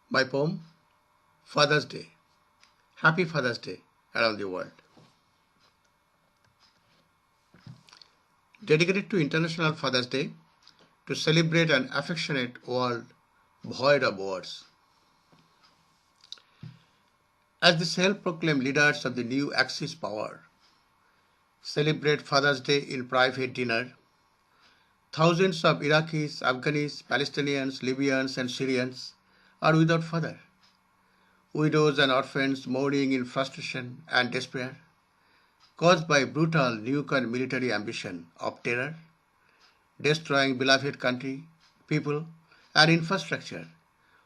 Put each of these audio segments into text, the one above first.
My poem, Father's Day. Happy Father's Day around the world. Dedicated to International Father's Day to celebrate an affectionate world void of words. As the self-proclaimed leaders of the new Axis power celebrate Father's Day in private dinner, thousands of Iraqis, Afghans, Palestinians, Libyans and Syrians are without father. Widows and orphans mourning in frustration and despair, caused by brutal nuclear military ambition of terror, destroying beloved country, people, and infrastructure,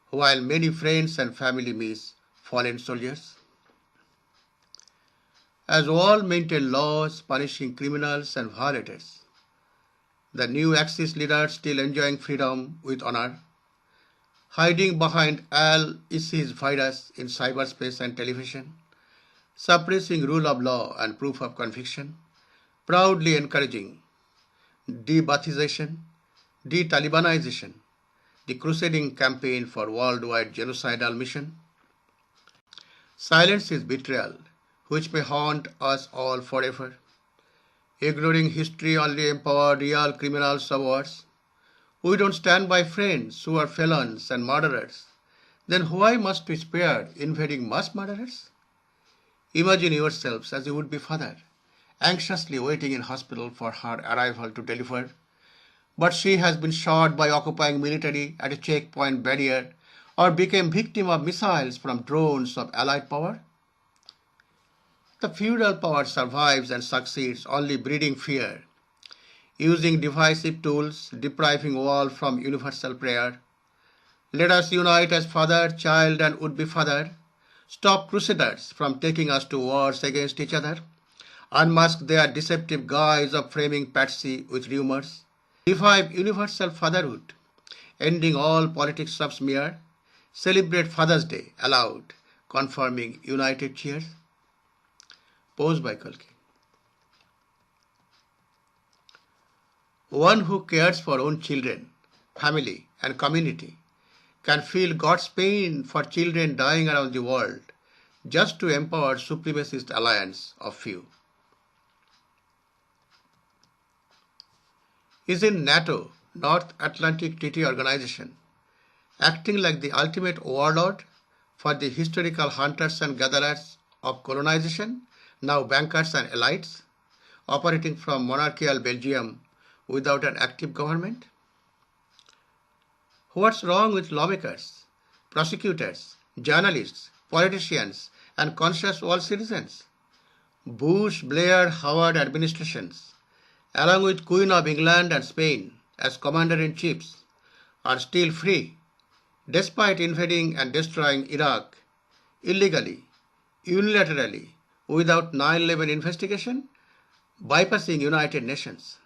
while many friends and family miss fallen soldiers. As all maintain laws punishing criminals and violators, the new Axis leaders still enjoying freedom with honor, hiding behind Al-ISIS virus in cyberspace and television, suppressing rule of law and proof of conviction, proudly encouraging de-Baathization, de-Talibanization, the crusading campaign for worldwide genocidal mission. Silence is betrayal, which may haunt us all forever. Ignoring history only empower real criminals of wars. We don't stand by friends who are felons and murderers. Then why must we spare invading mass murderers? Imagine yourselves as a would-be father, anxiously waiting in hospital for her arrival to deliver. But she has been shot by occupying military at a checkpoint barrier or became victim of missiles from drones of Allied power. The feudal power survives and succeeds only breeding fear, using divisive tools, depriving all from universal prayer. Let us unite as father, child, and would-be father. Stop crusaders from taking us to wars against each other. Unmask their deceptive guise of framing patsy with rumors. Revive universal fatherhood, ending all politics of smear. Celebrate Father's Day aloud, confirming united cheers. Posed by Kalki. One who cares for own children, family, and community can feel God's pain for children dying around the world just to empower supremacist alliance of few. Isn't NATO, North Atlantic Treaty Organization, acting like the ultimate warlord for the historical hunters and gatherers of colonization, now bankers and elites, operating from monarchical Belgium without an active government? What's wrong with lawmakers, prosecutors, journalists, politicians, and conscious world citizens? Bush, Blair, Howard administrations, along with Queen of England and Spain as commander-in-chiefs, are still free, despite invading and destroying Iraq illegally, unilaterally, without 9/11 investigation, bypassing United Nations.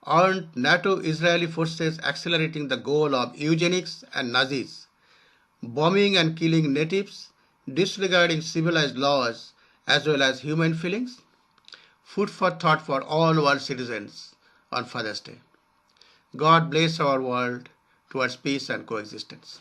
Aren't NATO-Israeli forces accelerating the goal of eugenics and Nazis, bombing and killing natives, disregarding civilized laws as well as human feelings? Food for thought for all world citizens on Father's Day. God bless our world towards peace and coexistence.